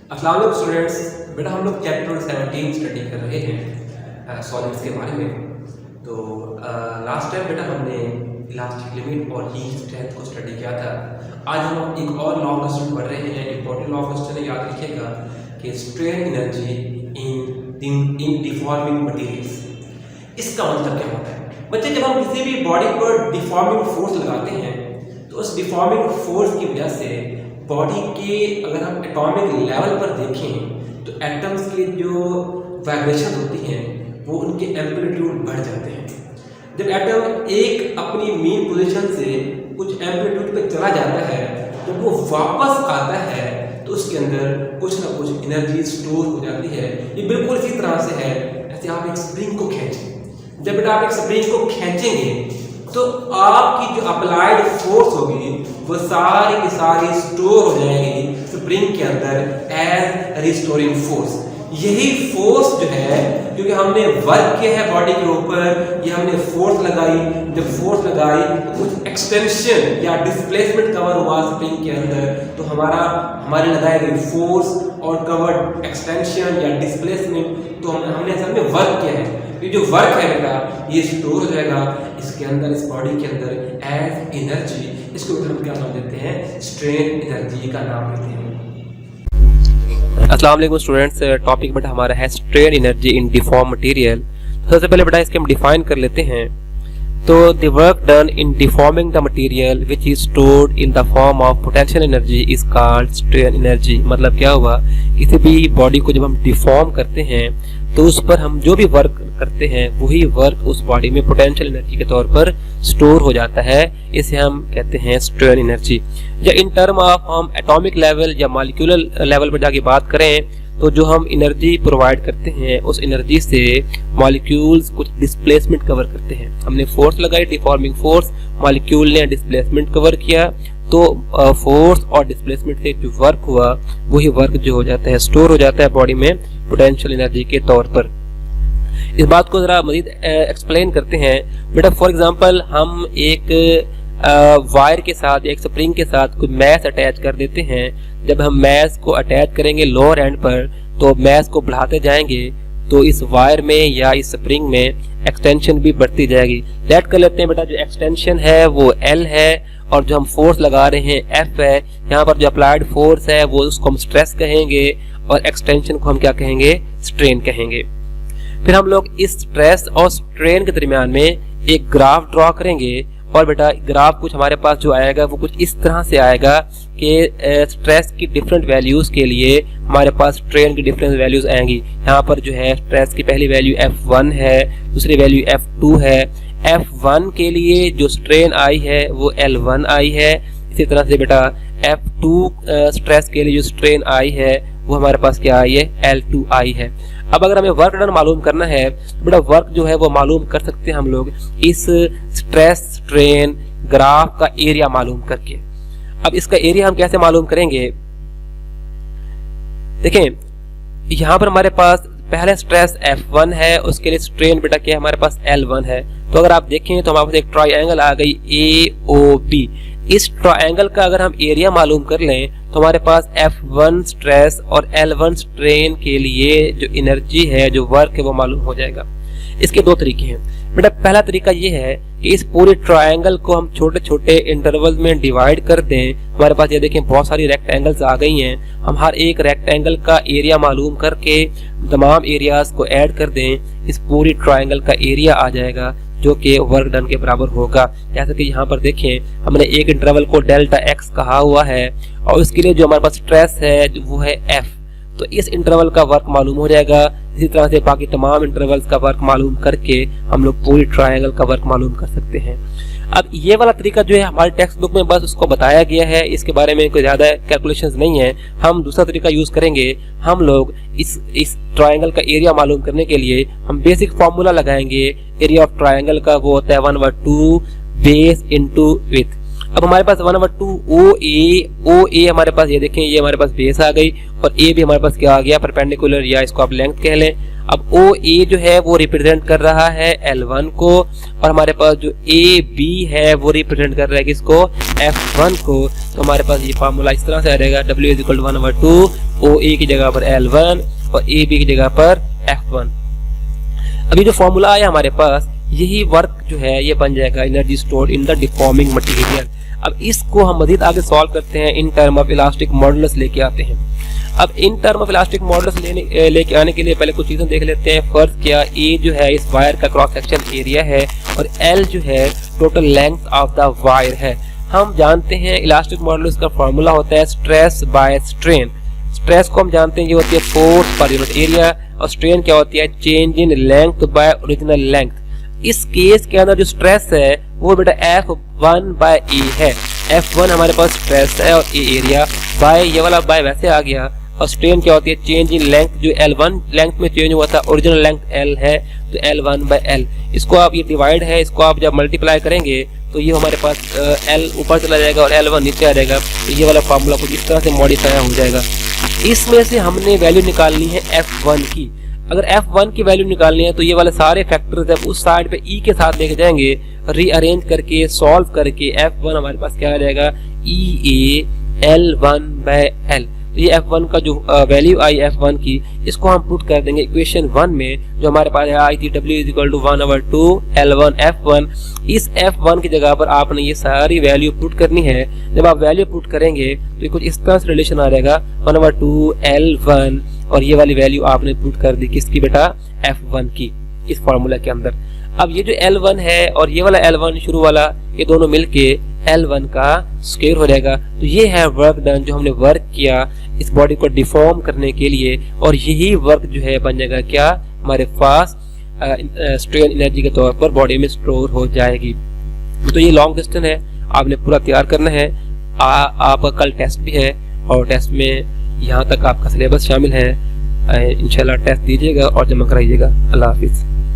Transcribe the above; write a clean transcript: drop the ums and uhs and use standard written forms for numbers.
अस्सलाम वालेकुम स्टूडेंट्स। बेटा हम लोग चैप्टर 17 स्टडी कर रहे हैं सॉलिड्स के बारे में। तो लास्ट टाइम बेटा हमने इलास्टिक लिमिट और हीट स्ट्रेंथ को स्टडी किया था। आज हम एक और लॉ क्वेश्चन पढ़ रहे हैं। इंपॉर्टेंट लॉ क्वेश्चन है, याद रखिएगा कि strain energy in deforming materials. इसका मतलब क्या होता है बच्चे? जब हम किसी भी बॉडी पर डिफॉर्मिंग फोर्स लगाते हैं तो उस डिफॉर्मिंग फोर्स की वजह से बॉडी के, अगर हम एटॉमिक लेवल पर देखें तो एटम्स के जो वाइब्रेशन होती हैं वो उनके एम्पलीट्यूड बढ़ जाते हैं। जब एटम एक अपनी मेन पोजीशन से कुछ एम्पलीट्यूड पे चला जाता है तो वो वापस आता है तो उसके अंदर कुछ ना कुछ एनर्जी स्टोर हो जाती है। ये बिल्कुल इसी तरह से है जैसे आप एक स्प्रिंग को खींचें। जब बेटा आप एक स्प्रिंग को खींचेंगे तो आपकी जो अप्लाइड फोर्स होगी वो सारी की सारी स्टोर हो जाएगी स्प्रिंग के अंदर एज रिस्टोरिंग फोर्स। यही फोर्स जो है, क्योंकि हमने वर्क किया है बॉडी के ऊपर, ये हमने फोर्स लगाई। जब फोर्स लगाई तो कुछ एक्सटेंशन या डिस्प्लेसमेंट कवर हुआ स्प्रिंग के अंदर, तो हमारे लगाई गई फोर्स और कवर्ड एक्सटेंशन या डिस्प्लेसमेंट, तो हमने असल में वर्क किया है। ये जो वर्क है बेटा ये स्टोर हो जाएगा इसके अंदर, इस बॉडी के अंदर एज एनर्जी। इसको हम क्या नाम देते हैं? स्ट्रेन एनर्जी का नाम देते हैं। अस्सलाम वालेकुम स्टूडेंट्स। टॉपिक बेटा हमारा है strain energy in deform material. सबसे पहले बेटा इसके हम डिफाइन कर लेते हैं। तो the work done in deforming the material which is stored in the form of potential energy is called strain energy. मतलब क्या हुआ, किसी भी बॉडी को जब हम डिफॉर्म करते हैं तो उस पर हम जो भी वर्क करते हैं वही वर्क उस बॉडी में पोटेंशियल एनर्जी के तौर पर स्टोर हो जाता है। इसे हम कहते हैं स्ट्रेन एनर्जी। या इन टर्म ऑफ हम एटॉमिक लेवल या मॉलिक्यूलर लेवल पर जाके बात करें तो जो हम एनर्जी प्रोवाइड करते हैं उस एनर्जी से मॉलिक्यूल्स कुछ डिस्प्लेसमेंट कवर करते हैं। हमने फोर्स लगाई, डिफॉर्मिंग फोर्स, मॉलिक्यूल ने डिस्प्लेसमेंट कवर किया, तो फोर्स और डिस्प्लेसमेंट से जो वर्क हुआ वही वर्क जो हो जाता है स्टोर हो जाता है बॉडी में पोटेंशियल एनर्जी के तौर पर। इस बात को जरा मजीद एक्सप्लेन करते हैं। बेटा फॉर एग्जांपल हम एक वायर के साथ, एक स्प्रिंग के साथ कोई मैस अटैच कर देते हैं। जब हम मैस को अटैच करेंगे लोअर एंड पर तो मैस को बढ़ाते जाएंगे तो इस वायर में या इस स्प्रिंग में एक्सटेंशन भी बढ़ती जाएगी। लेट कर लेते हैं बेटा जो एक्सटेंशन है वो L है और जो हम फोर्स लगा रहे हैं F है। यहाँ पर जो अप्लाइड फोर्स है वो उसको हम स्ट्रेस कहेंगे और एक्सटेंशन को हम क्या कहेंगे? स्ट्रेन कहेंगे। फिर हम लोग इस स्ट्रेस और स्ट्रेन के दरमियान में एक ग्राफ ड्रॉ करेंगे और बेटा ग्राफ कुछ हमारे पास जो आएगा वो कुछ इस तरह से आएगा कि स्ट्रेस की डिफरेंट वैल्यूज के लिए हमारे पास स्ट्रेन की डिफरेंट वैल्यूज आएंगी। यहाँ पर जो है स्ट्रेस की पहली वैल्यू F1 है, दूसरी वैल्यू F2 है। F1 के लिए जो स्ट्रेन आई है वो L1 आई है। इसी तरह से बेटा F2 स्ट्रेस के लिए जो स्ट्रेन आई है वो हमारे पास क्या आई है? L2 आई है। अब अगर हमें वर्क डन मालूम करना है तो बेटा वर्क जो है वो मालूम कर सकते हैं हम लोग इस स्ट्रेस स्ट्रेन ग्राफ का एरिया मालूम करके। अब इसका एरिया हम कैसे मालूम करेंगे? देखें यहाँ पर हमारे पास पहले स्ट्रेस F1 है, उसके लिए स्ट्रेन बेटा क्या है? हमारे पास L1 है। तो अगर आप देखें तो हमारे पास एक ट्रायंगल आ गई AOB। इस ट्रायंगल का अगर हम एरिया मालूम कर लें तो हमारे पास F1 स्ट्रेस और L1 स्ट्रेन के लिए जो एनर्जी है, जो वर्क है वो मालूम हो जाएगा। इसके दो तरीके हैं बेटा। पहला तरीका ये है कि इस पूरे ट्रायंगल को हम छोटे छोटे इंटरवल में डिवाइड कर दें। हमारे पास ये देखें बहुत सारी रेक्टेंगल्स आ गई हैं। हम हर एक रेक्टेंगल का एरिया मालूम करके तमाम एरियाज को ऐड कर दें, इस पूरी ट्रायंगल का एरिया आ जाएगा जो कि वर्क डन के बराबर होगा। जैसे कि यहाँ पर देखें हमने एक इंटरवल को डेल्टा x कहा हुआ है और उसके लिए जो हमारे पास स्ट्रेस है वो है F। तो इस इंटरवल का वर्क मालूम हो जाएगा। इसी तरह से बाकी तमाम इंटरवल्स का वर्क मालूम करके हम लोग पूरी ट्रायंगल का वर्क मालूम कर सकते हैं। अब ये वाला तरीका जो है हमारे टेक्स्ट बुक में बस उसको बताया गया है, इसके बारे में कोई ज़्यादा कैलकुलेशंस नहीं है। हम दूसरा तरीका यूज़ करेंगे। हम लोग इस ट्रायंगल का एरिया मालूम करने के लिए हम बेसिक फार्मूला लगाएंगे। एरिया ऑफ ट्रायंगल का वो होता है 1/2 बेस इंटू विड्थ। अब हमारे पास 1/2 ओ ए हमारे पास, ये देखें ये हमारे पास बेस आ गई और ए भी हमारे पास क्या आ गया, परपेंडिकुलर, या इसको आप लेंथ कह लें। अब ओ ए जो है वो रिप्रेजेंट कर रहा है L1 को, और हमारे पास जो ए बी है वो रिप्रेजेंट कर रहा है किसको, F1 को। तो हमारे पास ये फार्मूला इस तरह से आ जाएगा, W = 1/2 ओ ए की जगह पर L1 और ए बी की जगह पर F1। अभी जो फॉर्मूला आया हमारे पास, यही वर्क जो है ये बन जाएगा energy stored in the deforming material. अब इसको हम मजीद आगे सॉल्व करते हैं, in term of elastic modulus लेके आते हैं। अब in term of elastic modulus लेके आने के लिए पहले कुछ चीजें देख लेते हैं। फर्स्ट क्या, ए जो है इस वायर का क्रॉस सेक्शन एरिया है और एल जो है total length of the wire है। हम जानते हैं इलास्टिक मॉडुलस का फॉर्मूला होता है स्ट्रेस बाय स्ट्रेन। स्ट्रेस को हम जानते हैं ये होती है फोर्स पर यूनिट एरिया, और स्ट्रेन क्या होती है, change in length bye original length. इस केस के अंदर जो स्ट्रेस है वो बेटा F1/A है। F1 हमारे पास स्ट्रेस है और ए एरिया, बाय ये वाला बाय वैसे आ गया, और स्ट्रेन क्या होती है, चेंज इन लेंथ, जो L1 लेंथ में चेंज हुआ था, ओरिजिनल लेंथ L है तो L1/L। इसको आप, ये डिवाइड है, इसको आप जब मल्टीप्लाई करेंगे तो ये हमारे पास L ऊपर चला जाएगा और L1 नीचे आ जाएगा। तो ये वाला फार्मूला कुछ इस तरह से मॉडिफाई हो जाएगा। इसमें से हमने वैल्यू निकालनी है F1 की। अगर F1 की वैल्यू निकालनी है तो ये वाले सारे फैक्टर्स जब उस साइड पे E के साथ लेके जाएंगे, रीअरेंज करके सॉल्व करके F1 हमारे पास क्या आ जाएगा, EA L1/L। तो ये F1 का जो वैल्यू आई F1 की, इसको हम पुट कर देंगे इक्वेशन 1 में, जो हमारे पास आई थी W = 1/2 L1 F1। इस F1 की जगह पर आपने ये सारी वैल्यू पुट करनी है। जब आप वैल्यू पुट करेंगे तो कुछ इस तरह से रिलेशन आ जाएगा 1/2 L1, और ये वाली वैल्यू आपने पुट कर दी किसकी बेटा, F1 की, इस फॉर्मूला के अंदर। अब ये जो L1 है और ये वाला L1 शुरू वाला, ये दोनों मिलके L1 का स्क्वायर हो जाएगा। तो ये है वर्क डन, जो हमने वर्क किया इस बॉडी को डिफॉर्म करने के लिए, और यही वर्क जो है बन जाएगा क्या, हमारे पास स्ट्रेन एनर्जी के तौर पर बॉडी में स्टोर हो जाएगी। तो ये लॉन्ग डिस्टेंस है, आपने पूरा तैयार करना है। आपका कल टेस्ट भी है, और टेस्ट में यहाँ तक आपका सिलेबस शामिल है। इंशाल्लाह टेस्ट दीजिएगा और जमा कराइएगा। अल्लाह हाफिज़।